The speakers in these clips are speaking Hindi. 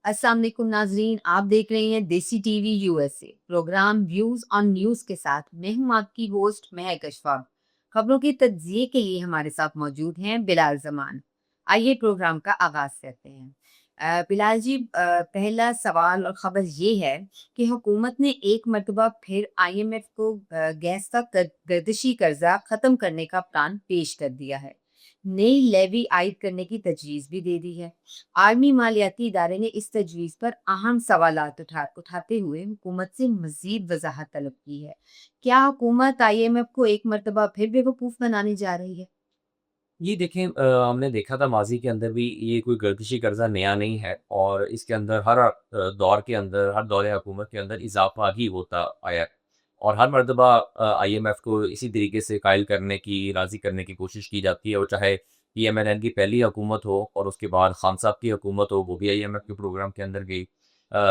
अस्सलाम वालेकुम नाजरीन, आप देख रहे हैं Desi TV USA program views on news के साथ। मैं हूं आपकी होस्ट महक अशफाक। खबरों के तज्जिए के लिए हमारे साथ मौजूद हैं बिलाल जमान। आइए प्रोग्राम का आगाज करते हैं। बिलाल जी, पहला सवाल और खबर ये है कि हुकूमत ने एक मरतबा फिर आईएमएफ को गैस का गर्दिशी कर्जा खत्म करने का प्लान पेश कर दिया है। नई लेवी आयद करने की तजवीज भी दे दी है। आर्मी मालियाती इदारे ने इस तजवीज़ पर अहम सवालात उठाते हुए हुकूमत से मज़ीद वज़ाहत तलब की है। क्या हुकूमत आईएमएफ को एक मर्तबा फिर बेवकूफ़ बनाने जा रही है? ये देखें हमने देखा था माज़ी के अंदर भी ये कोई गर्दिशी कर्ज़ा नया नहीं है और इसके अंदर हर दौर के अंदर, हर दौर हुकूमत के अंदर इज़ाफ़ा ही होता आया है और हर मर्तबा आईएमएफ को इसी तरीके से कायल करने की, राज़ी करने की कोशिश की जाती है और चाहे पीएमएनएन की पहली हुकूमत हो और उसके बाद खान साहब की हुकूमत हो, वो भी आईएमएफ के प्रोग्राम के अंदर गई।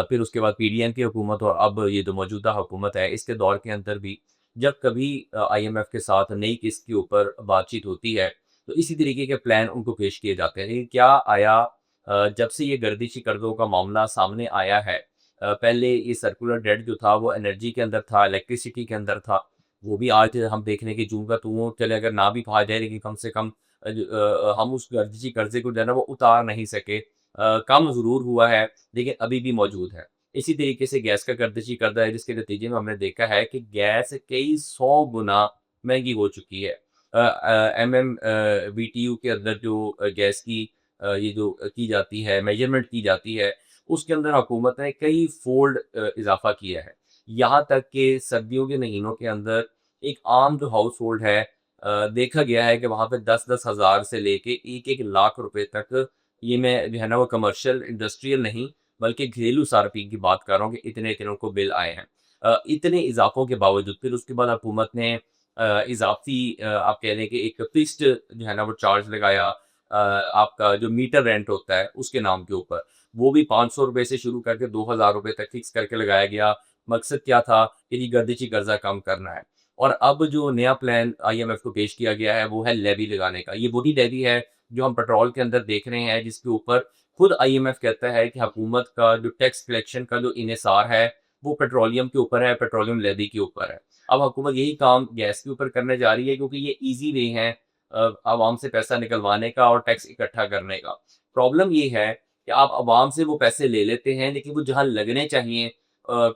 फिर उसके बाद पीडीएम की हुकूमत और अब ये जो मौजूदा हुकूमत है, इसके दौर के अंदर भी जब कभी आईएमएफ के साथ नई किस्त के ऊपर बातचीत होती है, तो इसी तरीके के प्लान उनको पेश किए जाते हैं। लेकिन क्या आया जब से ये गर्दिशी कर्ज़ों का मामला सामने आया है पहले ये सर्कुलर डेट जो था वो एनर्जी के अंदर था, इलेक्ट्रिसिटी के अंदर था। वो भी आज हम देख रहे हैं कि जूँ का त्यों चले अगर ना भी कहा जाए लेकिन कम से कम हम उस गर्दिशी कर्ज़े को जो है ना वो उतार नहीं सके। कम ज़रूर हुआ है लेकिन अभी भी मौजूद है। इसी तरीके से गैस का गर्दिशी कर्ज़ा है जिसके नतीजे में हमने देखा है कि गैस कई 100 गुना महँगी हो चुकी है। बीटीयू के अंदर जो गैस की ये जो की जाती है, मेज़रमेंट की जाती है, उसके अंदर हुकूमत ने कई फ़ोल्ड इज़ाफ़ा किया है। यहाँ तक कि सर्दियों के महीनों के अंदर एक आम जो हाउस होल्ड है देखा गया है कि वहाँ पे 10-10 हज़ार से लेके 1-1 लाख रुपए तक ये मैं जो है ना वो कमर्शियल, इंडस्ट्रियल नहीं, बल्कि घरेलू सार्फिन की बात कर रहा हूँ कि इतने-इतने उनको बिल आए हैं। इतने इज़ाफ़ों के बावजूद फिर उसके बाद हुकूमत ने इज़ाफ़ी आप कह लें कि एक फ़िक्स्ड जो है ना वो चार्ज लगाया आपका जो मीटर रेंट होता है उसके नाम के ऊपर। वो भी ₹500 से शुरू करके ₹2000 तक फ़िक्स करके लगाया गया। मकसद क्या था कि ये गर्दिशी कर्ज़ा कम करना है। और अब जो नया प्लान आईएमएफ को पेश किया गया है वो है लेवी लगाने का। ये वही लेवी है जो हम पेट्रोल के अंदर देख रहे हैं जिसके ऊपर खुद आईएमएफ कहता है कि हुकूमत का जो टैक्स कलेक्शन का जो इन्हिसार है वो पेट्रोलियम के ऊपर है, पेट्रोलियम लेवी के ऊपर है। अब हुकूमत यही काम गैस के ऊपर करने जा रही है क्योंकि ये ईज़ी वे है आवाम से पैसा निकलवाने का और टैक्स इकट्ठा करने का। प्रॉब्लम ये है कि आप आवाम से वो पैसे ले लेते हैं लेकिन वो जहाँ लगने चाहिए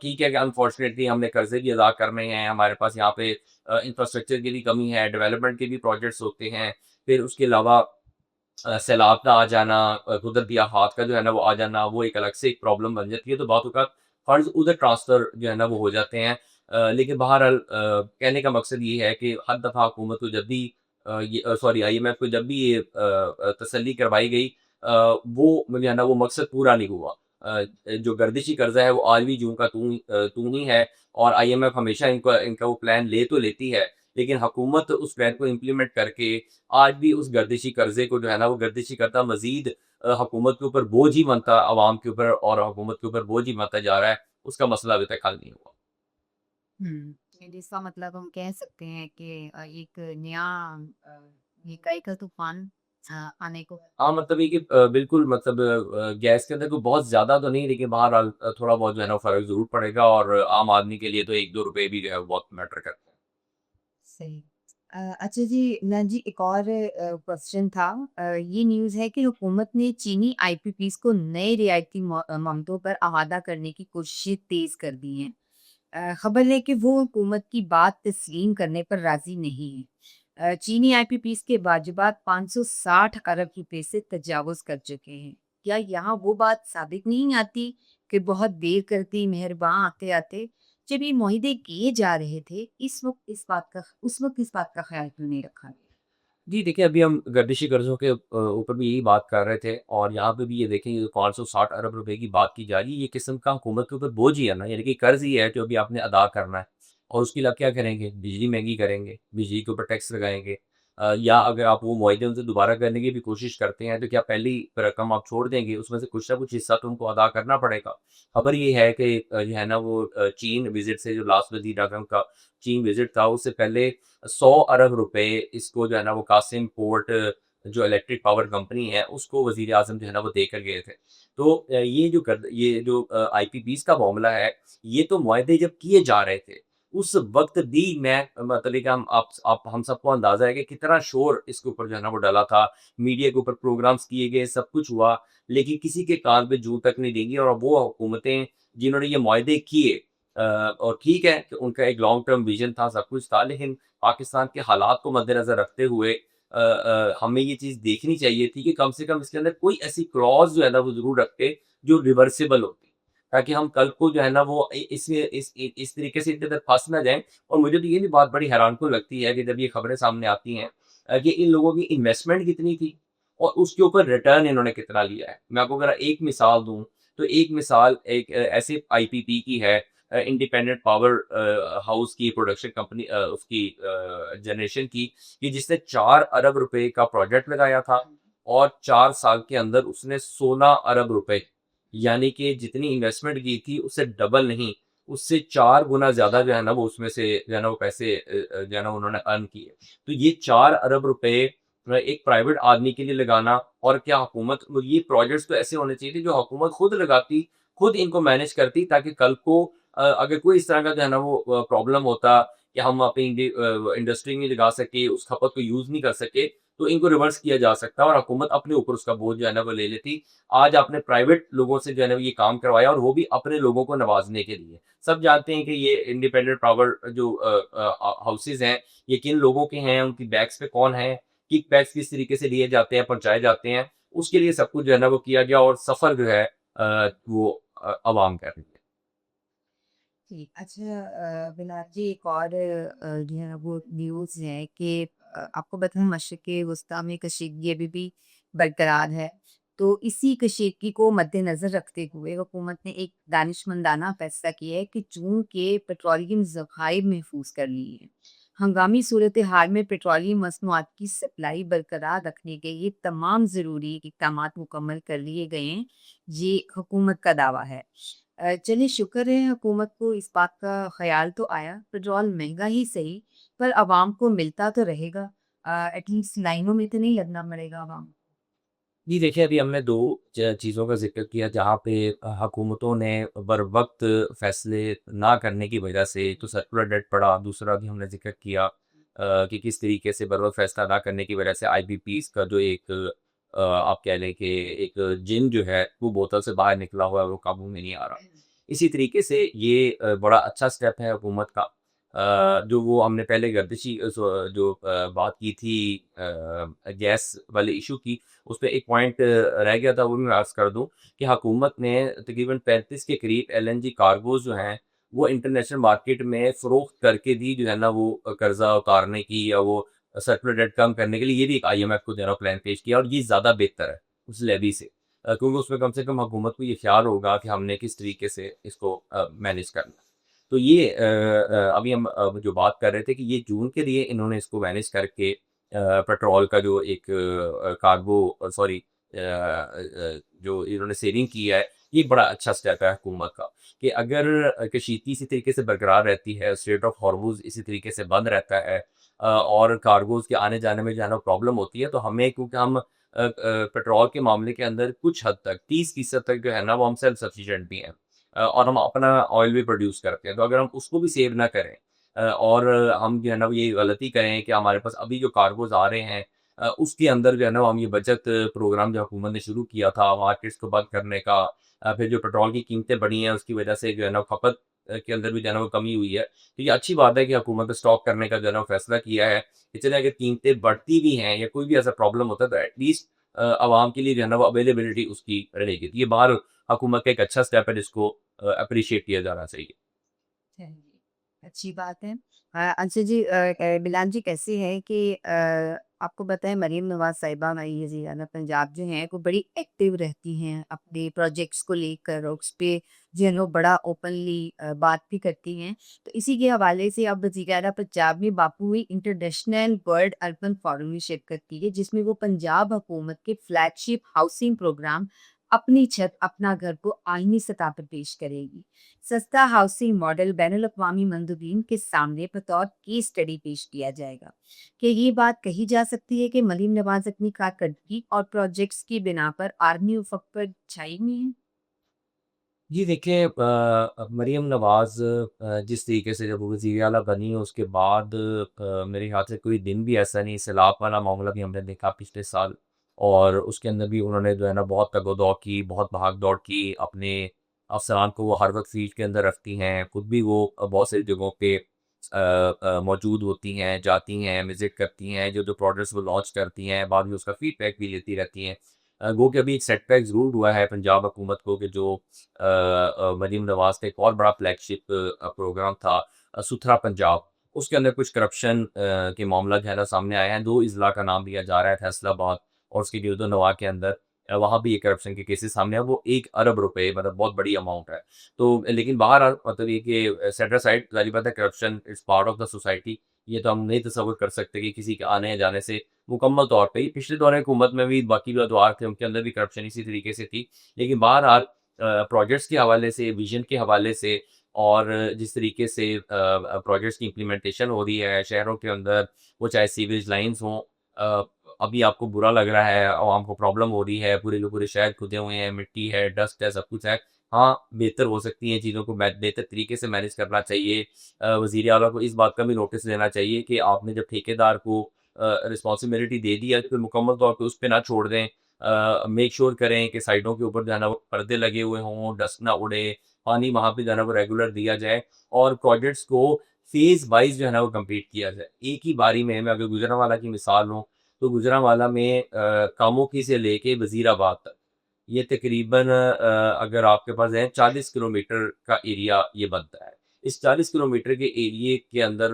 ठीक है कि अनफॉर्चुनेटली हमने कर्ज़े भी अदा करने हैं, हमारे पास यहाँ पे इंफ्रास्ट्रक्चर की भी कमी है, डेवलपमेंट के भी प्रोजेक्ट्स होते हैं। फिर उसके अलावा सैलाब का आ जाना कुदरती आफ़ात का जो है ना वो आ जाना, वो एक अलग से एक प्रॉब्लम बन जाती है, तो बात-ओ-बात फ़ंड्स उधर ट्रांसफ़र जो है ना वो हो जाते हैं। लेकिन बहरहाल कहने का मकसद ये है कि हर दफ़ा हुकूमत को जब भी सॉरी आईएमएफ को जब भी ये तसल्ली करवाई गई वो जो है ना वो मकसद पूरा नहीं हुआ। जो गर्दिशी कर्ज़ा है वो आज भी जूँ का त्यों ही है और आईएमएफ हमेशा इनका इनका वो प्लान ले तो लेती है, लेकिन हुकूमत उस प्लान को इम्प्लीमेंट करके आज भी उस गर्दिशी कर्ज़े को जो है ना वो गर्दिशी कर्ज़ा मज़ीद हुकूमत के ऊपर बोझ ही बनता अवाम के ऊपर और हुकूमत के ऊपर बोझ ही बनता जा रहा है, उसका मसला अभी तक हल नहीं हुआ। हुँ। यानी इसका मतलब हम कह सकते हैं कि एक नया अ, महँगाई का तूफ़ान आने को है। हाँ, मतलब ये कि बिल्कुल मतलब गैस के अंदर कोई बहुत ज़्यादा तो नहीं लेकिन बहरहाल थोड़ा बहुत जो है ना फ़र्क ज़रूर पड़ेगा और आम आदमी के लिए तो 1-2 रुपए भी जो है वो बहुत मैटर करते हैं। सही। अच्छा जी, ना जी एक और क्वेश्चन था। ये न्यूज़ है कि हुकूमत ने चीनी आईपीपीज़ को नए रियायती मामलों पर आवादा करने की कोशिशें तेज़ कर दी हैं। खबर है कि वो हुकूमत की बात तस्लीम करने पर राज़ी नहीं है। चीनी आईपीपीज़ के वाजिबात 560 अरब रुपए से तजावुज़ कर चुके हैं। क्या यहाँ वो बात साबित नहीं आती कि बहुत देर करती मेहरबान आते-आते जब ये मुआहदे किए जा रहे थे, उस वक़्त इस बात का ख़्याल क्यों नहीं रखा गया? जी, देखिए अभी हम गर्दिशी कर्ज़ों के ऊपर भी यही बात कर रहे थे और यहाँ पे भी ये देखें ये 560 अरब रुपए की बात की जा रही है, ये किस्म का हुकूमत के ऊपर बोझ ही है ना, यानी कि कर्ज़ ही है जो अभी आपने अदा करना है और उसके लिए आप क्या करेंगे? बिजली महँगी करेंगे, बिजली के ऊपर टैक्स लगाएँगे या अगर आप वो मुआहदे उनसे दोबारा करने की भी कोशिश करते हैं, तो क्या पहली रकम आप छोड़ देंगे? उसमें से कुछ ना कुछ हिस्सा तो उनको अदा करना पड़ेगा। खबर ये है कि जो है ना वो चीन विज़िट से जो लास्ट वज़ीर-ए-आज़म का चीन विज़िट था, उससे पहले 100 अरब रुपए इसको जो है ना वो कासिम पोर्ट जो इलेक्ट्रिक पावर कंपनी है उसको वज़ीर आज़म जो है ना वो देकर गए थे। तो ये जो आईपीपीज़ का मामला है, ये तो मुआहदे जब किए जा रहे थे, उस वक़्त भी मैं मतलब कि हम सबको अंदाज़ा है कि कितना शोर इसके ऊपर जो है ना वो डला था। मीडिया के ऊपर प्रोग्राम्स किए गए, सब कुछ हुआ, लेकिन किसी के कान पे जूँ तक नहीं रेंगी और वो हुकूमतें जिन्होंने ये मुआहदे किए और ठीक है कि उनका एक लॉन्ग टर्म विज़न था, सब कुछ था, लेकिन पाकिस्तान के हालात को मद्देनज़र रखते हुए हमें ये चीज़ देखनी चाहिए थी कि कम से कम इसके अंदर कोई ऐसी क्लॉज़ जो है ना वो ज़रूर रखते, जो रिवर्सिबल होती। ताकि हम कल को जो है ना वो इस तरीके से इनके अंदर फँस ना जाएँ और मुझे तो ये भी बात बड़ी हैरानकुन लगती है कि जब ये खबरें सामने आती हैं कि इन लोगों की इन्वेस्टमेंट कितनी थी और उसके ऊपर रिटर्न इन्होंने कितना लिया है। मैं आपको अगर एक मिसाल दूँ, तो एक मिसाल एक ऐसे आईपीपी की है इंडिपेंडेंट पावर हाउस की प्रोडक्शन कंपनी उसकी जनरेशन की कि जिसने 4 अरब रुपए का प्रोजेक्ट लगाया था और 4 साल के अंदर उसने 16 अरब रुपए यानी कि जितनी इन्वेस्टमेंट की थी उससे डबल नहीं, उससे 4 गुना ज़्यादा जो है ना वो उसमें से जो है ना वो पैसे जो है ना उन्होंने अर्न किए। तो ये 4 अरब रुपए एक प्राइवेट आदमी के लिए लगाना और क्या हुकूमत ये प्रोजेक्ट्स तो ऐसे होने चाहिए थे जो हुकूमत खुद लगाती, खुद इनको मैनेज करती ताकि कल को अगर कोई इस तरह का जो है ना वो प्रॉब्लम होता कि हम अपनी इंडस्ट्री नहीं लगा सके, उस खपत को यूज़ नहीं कर सके, तो इनको रिवर्स किया जा सकता और हुकूमत अपने ऊपर उसका बोझ जो है ना वो ले लेती। आज आपने प्राइवेट लोगों से जो है ना ये काम करवाया और वो भी अपने लोगों को नवाज़ने के लिए। सब जानते हैं कि ये इंडिपेंडेंट पावर जो हाउसेज़ हैं, ये किन लोगों के हैं, उनकी बैक्स पे कौन है, किकबैक्स किस तरीके से लिए जाते हैं, पहुँचाए जाते हैं, उसके लिए सब कुछ जो है ना वो किया गया और सफ़र जो है वो अवाम कर रही है। जी, अच्छा बिलाल जी एक और जो है वो न्यूज़ है कि आपको बताऊँ मशरिक़ वुस्ता में कशीदगी अभी भी बरकरार है। तो इसी कशीदगी को मद्देनज़र रखते हुए हुकूमत ने एक दानिशमंदाना फैसला किया है कि जून के पेट्रोलियम ज़खायर महफूज़ कर लिए हैं। हंगामी सूरत हाल में पेट्रोलियम मसनूआत की सप्लाई बरकरार रखने के लिए तमाम ज़रूरी इक़दामात मुकम्मल कर लिए गए हैं, ये हुकूमत का दावा है। चलिए शुक्र है हुकूमत को इस बात का ख़याल तो आया, पेट्रोल महँगा ही सही, पर आवाम को मिलता तो रहेगा। एटलीस्ट लाइनों में तो नहीं लगना पड़ेगा आवाम को। जी देखिए, अभी हमने 2 चीज़ों का ज़िक्र किया जहाँ पे हुकूमतों ने बरवक़्त फ़ैसले ना करने की वजह से एक तो सर्कुलर डेट पड़ा, दूसरा भी हमने ज़िक्र किया कि किस तरीके से बरवक़्त फ़ैसला ना करने की वजह से आईबीपीज़ का जो एक आप कह लें कि एक जिन जो है वो बोतल से बाहर निकला हुआ है, वो काबू में नहीं आ रहा। इसी तरीके से ये बड़ा अच्छा स्टेप है हुकूमत का जो वो हमने पहले गर्दिशी जो बात की थी गैस वाले इश्यू की उसपे एक पॉइंट रह गया था, वो भी मैं अर्ज़ कर दूँ कि हुकूमत ने तकरीबन 35 के करीब एलएनजी कार्गोज़ जो हैं, वो इंटरनेशनल मार्केट में फ़रोख्त करके भी जो है ना वो कर्ज़ा उतारने की या वो सर्कुलर डेट कम करने के लिए ये भी एक आईएमएफ को जो है ना प्लान पेश किया और ये ज़्यादा बेहतर है उस लेवी से। क्योंकि उसमें कम से कम हुकूमत को ये ख़्याल होगा कि हमने किस तरीके से इसको मैनेज करना है। तो ये अभी हम जो बात कर रहे थे कि ये जून के लिए इन्होंने इसको मैनेज करके पेट्रोल का जो एक कार्गो सॉरी जो इन्होंने सेविंग की है, ये बड़ा अच्छा स्टेप है हुकूमत का कि अगर कशीदगी इसी तरीके से बरकरार रहती है, स्ट्रेट ऑफ हॉर्मुज़ इसी तरीके से बंद रहता है और कार्गोज़ के आने-जाने में जो है ना प्रॉब्लम होती है, तो हमें क्योंकि हम पेट्रोल के मामले के अंदर कुछ हद तक 30% तक जो है ना वो हम सेल्फ सफिशिएंट भी हैं और हम अपना ऑयल भी प्रोड्यूस करते हैं। तो अगर हम उसको भी सेव ना करें और हम जो है ना वो ये गलती करें कि हमारे पास अभी जो कार्गोज़ आ रहे हैं उसके अंदर जो है ना हम ये बचत प्रोग्राम जो हुकूमत ने शुरू किया था मार्केट्स को बंद करने का फिर जो पेट्रोल की कीमतें बढ़ी हैं उसकी वजह से जो है ना खपत के अंदर भी जो है ना वो कमी हुई है। तो ये अच्छी बात है कि हुकूमत ने स्टॉक करने का जो है ना फैसला किया है कि चलिए अगर कीमतें बढ़ती भी हैं या कोई भी ऐसा प्रॉब्लम होता है तो एटलीस्ट आवाम के लिए जो है ना वो अवेलेबिलिटी उसकी रहेगी। तो ये बहरहाल हुकूमत का एक अच्छा स्टेप है जिसको एप्रिशिएट किया जाना चाहिए। चलिए, अच्छी बात है। अच्छा जी बिलाल जी कैसे है कि आपको बताएँ मरीम नवाज़ साहिबा हमारी वज़ीर आला पंजाब जो हैं, वो बड़ी एक्टिव रहती हैं अपने प्रोजेक्ट्स को लेकर और उसपे जो है ना वो बड़ा ओपनली बात भी करती हैं। तो इसी के हवाले से अब वज़ीर आला पंजाब ने बापू में इंटरनेशनल वर्ल्ड अर्बन फोरम में शिरकत की है, जिसमें वो पंजाब हुकूमत के फ्लैगशिप हाउसिंग प्रोग्राम अपनी छत अपना घर को आईनी सतह पर पेश करेगी। सस्ता हाउसिंग मॉडल बैनुल अक़वामी मंदूबीन के सामने बतौर केस स्टडी पेश किया जाएगा। कि ये बात कही जा सकती है कि मरीम नवाज अपनी कारकर्दगी और प्रोजेक्ट्स की बिना पर आर्मी उफक पर छाई हुई हैं। जी देखिए, मरीम नवाज़ जिस तरीके से जब वो वज़ीर आला बनी उसके बाद मेरे ख़्याल से कोई दिन भी ऐसा नहीं, सैलाब वाला मामला भी हमने देखा पिछले साल, और उसके अंदर भी उन्होंने जो है ना बहुत तगो-दौ की, बहुत भाग-दौड़ की, अपने अफ़सरान को वो हर वक़्त फील्ड के अंदर रखती हैं, खुद भी वो बहुत सारी जगहों पे मौजूद होती हैं, जाती हैं, विज़िट करती हैं, जो-जो प्रोजेक्ट्स वो लॉन्च करती हैं, बाद में उसका फ़ीडबैक भी लेती रहती हैं। गो कि अभी एक सेटबैक ज़रूर हुआ है पंजाब हुकूमत को कि जो मरीम नवाज़ का एक और बड़ा फ्लैगशिप प्रोग्राम था, सुथरा पंजाब, उसके अंदर कुछ करप्शन के मामला जो है ना सामने आए हैं। 2 अज़ला का नाम लिया जा रहा है, फैसलाबाद और उसके गिरदोनवा के अंदर। वहाँ भी ये करप्शन के केसेस सामने आए, वो 1 अरब रुपए, मतलब बहुत बड़ी अमाउंट है। तो लेकिन बहरहाल मतलब ये कि सेट असाइड, ज़ाहिर बात है corruption is part of the society. ये तो हम नहीं तसव्वुर कर सकते कि किसी के आने जाने से मुकम्मल तौर पे ही, पिछले दौर हुकूमत में भी बाकी जो अदवार थे उनके अंदर भी करप्शन इसी तरीके से थी। लेकिन बहरहाल प्रोजेक्ट्स के हवाले से, विज़न के हवाले से, और जिस तरीके से प्रोजेक्ट्स की इम्प्लीमेंटेशन हो रही है शहरों के अंदर, वो चाहे सीवेज लाइन्स हों, अ, अभी आपको बुरा लग रहा है, आवाम को प्रॉब्लम हो रही है, पूरे के पूरे शहर खुदे हुए हैं, मिट्टी है, डस्ट है, सब कुछ है। हाँ, बेहतर हो सकती हैं चीज़ों को, बेहतर तरीके से मैनेज करना चाहिए। वज़ीर आला को इस बात का भी नोटिस लेना चाहिए कि आपने जब ठेकेदार को रिस्पॉन्सिबिलिटी दे दी है, तो मुकम्मल तौर पे उस पे ना छोड़ दें। मेक श्योर करें कि साइडों के ऊपर जो है ना वो पर्दे लगे हुए हों, डस्ट ना उड़े, पानी वहाँ पे जो है ना वो रेगुलर दिया जाए, और प्रोजेक्ट्स को फेज़ वाइज़ जो है ना वो कंप्लीट किया जाए। एक ही बारी में, मैं अगर गुजरांवाला की मिसाल लूँ, तो गुजरांवाला में कामोकी से लेके वज़ीराबाद तक, ये तकरीबन अगर आपके पास है 40 किलोमीटर का एरिया ये बनता है। इस 40 किलोमीटर के एरिये के अंदर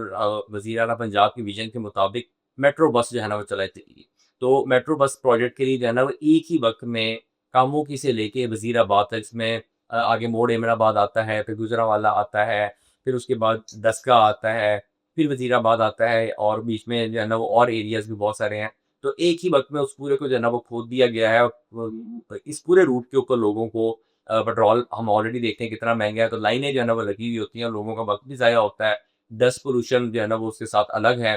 वज़ीर आला पंजाब के विज़न के मुताबिक मेट्रो बस जो है ना वो चलाई थी। तो मेट्रो बस प्रोजेक्ट के लिए जो है ना वो एक ही वक़्त में कामोकी से लेके वज़ीराबाद तक, इसमें आगे मोड़ एमराबाद आता है, फिर गुजरांवाला आता है, फिर उसके बाद दस्का आता है, फिर वज़ीराबाद आता है, और बीच में जो है ना वो और एरियाज़ भी बहुत सारे हैं। तो एक ही वक़्त में उस पूरे को जो है ना वो खोद दिया गया है। इस पूरे रूट के ऊपर लोगों को पेट्रोल हम ऑलरेडी देखते हैं कितना महँगा है, तो लाइनें जो है ना वो लगी हुई होती हैं, लोगों का वक़्त भी ज़ाया होता है। डस्ट पॉल्यूशन जो है ना वो उसके साथ अलग है।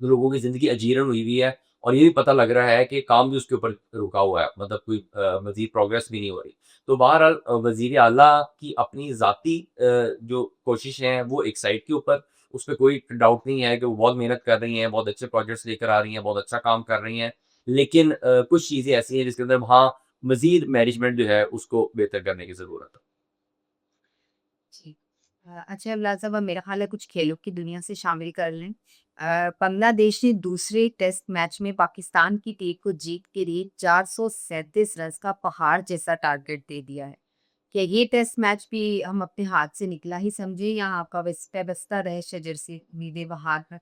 लोगों की ज़िंदगी अजीरन हुई हुई है, और ये भी पता लग रहा है कि काम भी उसके ऊपर रुका हुआ है, मतलब कोई मज़ीद प्रोग्रेस भी नहीं हो रही। तो बहरहाल वज़ीर आला की अपनी ज़ाती जो कोशिशें हैं वो एक साइड के ऊपर, उसपे कोई डाउट नहीं है कि वो बहुत मेहनत कर रही हैं, बहुत अच्छे प्रोजेक्ट्स लेकर आ रही हैं, बहुत अच्छा काम कर रही हैं। लेकिन कुछ चीज़ें ऐसी हैं जिसके अंदर हाँ, मज़ीद मैनेजमेंट जो है उसको बेहतर करने की ज़रूरत है। जी। अच्छा अब्ला साहब, अब मेरा ख़्याल है कुछ खेलों की दुनिया से शामिल कर लें। बांग्लादेश ने दूसरे टेस्ट मैच में पाकिस्तान की टीम को जीत के लिए 437 रन्स का पहाड़ जैसा टारगेट दे दिया है। क्या ये टेस्ट मैच भी हम अपने हाथ से निकला ही समझे, या आपका वाबस्ता रहे शजर से उम्मीदें बहार तक?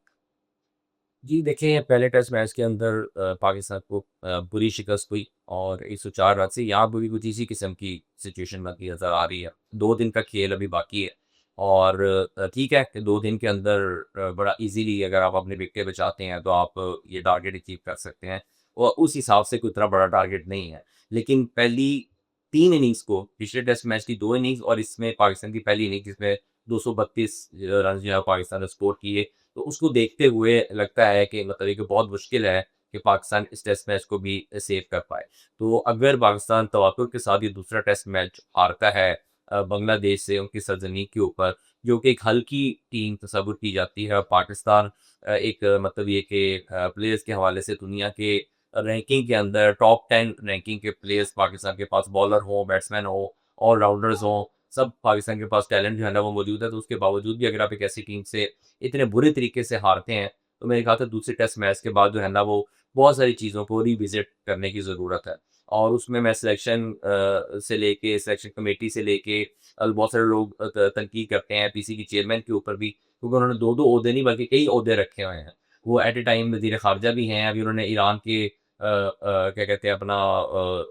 जी, देखें पहले टेस्ट मैच के अंदर पाकिस्तान को बुरी शिकस्त हुई, और 104 रन से यहाँ पे भी कुछ इसी किस्म की सिचुएशन बनती नज़र आ रही है। 2 दिन का खेल अभी बाकी है, और ठीक है कि 2 दिन के अंदर बड़ा ईज़िली अगर आप अपने विकेटें बचाते हैं तो आप ये टारगेट अचीव कर सकते हैं, और उस हिसाब से कोई इतना बड़ा टारगेट नहीं है। लेकिन पहली 3 इनिंग्स को, पिछले टेस्ट मैच की 2 इनिंग्स और इसमें पाकिस्तान की पहली इनिंग्स जिसमें 232 रन जो है पाकिस्तान ने स्कोर किए, तो उसको देखते हुए लगता है कि मतलब ये कि बहुत मुश्किल है कि पाकिस्तान इस टेस्ट मैच को भी सेव कर पाए। तो अगर पाकिस्तान तवातुर के साथ ये दूसरा टेस्ट मैच हारता है बांग्लादेश से उनकी सरज़मीं के ऊपर, जो कि एक हल्की टीम तस्वुर की जाती है, और पाकिस्तान एक मतलब ये कि प्लेयर्स के हवाले से दुनिया के रैंकिंग के अंदर टॉप 10 रैंकिंग के प्लेयर्स पाकिस्तान के पास, बॉलर हों, बैट्समैन हों, ऑल-राउंडर्स हों, सब पाकिस्तान के पास टैलेंट जो है ना वो मौजूद है। तो उसके बावजूद भी अगर आप एक ऐसी टीम से इतने बुरे तरीके से हारते हैं, तो मेरे ख्याल से दूसरे टेस्ट मैच के बाद जो है ना वो बहुत सारी चीज़ों को रिविज़िट करने की ज़रूरत है। और उसमें मैं सिलेक्शन से लेके सिलेक्शन कमेटी से लेके बहुत सारे लोग तनकीद करते हैं पीसी के चेयरमैन के ऊपर भी, क्योंकि उन्होंने 2-2 ओहदे नहीं बल्कि कई ओहदे रखे हुए हैं। वो एट ए टाइम वज़ीर ख़ारजा भी हैं, अभी उन्होंने ईरान के क्या कहते हैं अपना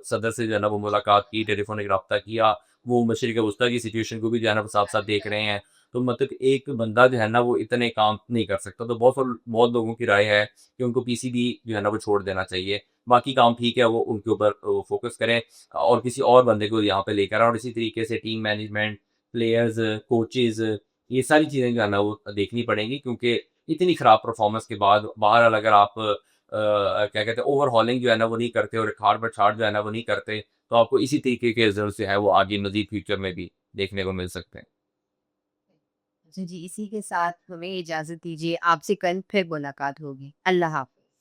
सदर से जो है ना वो मुलाकात की, टेलीफ़ोनिक राब्ता किया, वो मशरिक़ वस्ता की सिचुएशन को भी जो है ना वो साथ-साथ देख रहे हैं। तो मतलब एक बंदा जो है ना वो इतने काम नहीं कर सकता। तो बहुत लोगों की राय है कि उनको पीसीबी जो है ना वो छोड़ देना चाहिए। बाकी काम ठीक है, वो उनके ऊपर फोकस करें और किसी और बंदे को यहाँ पे लेकर आएँ और इसी तरीके से टीम मैनेजमेंट, प्लेयर्स, कोचेज़ ये सारी चीज़ें जो है ना वो देखनी पड़ेंगी क्योंकि इतनी खराब परफॉर्मेंस के बाद बहरहाल अगर आप क्या कहते हैं ओवरहॉलिंग जो है ना वो नहीं करते और काट-छाँट जो है ना वो नहीं करते, तो आपको इसी तरीके के रिज़ल्ट जो है वो आगे मज़ीद फ्यूचर में भी देखने को मिल सकते हैं। अच्छा जी, इसी के साथ हमें इजाज़त दीजिए, आपसे कल फिर मुलाकात होगी। अल्लाह हाफ़िज़।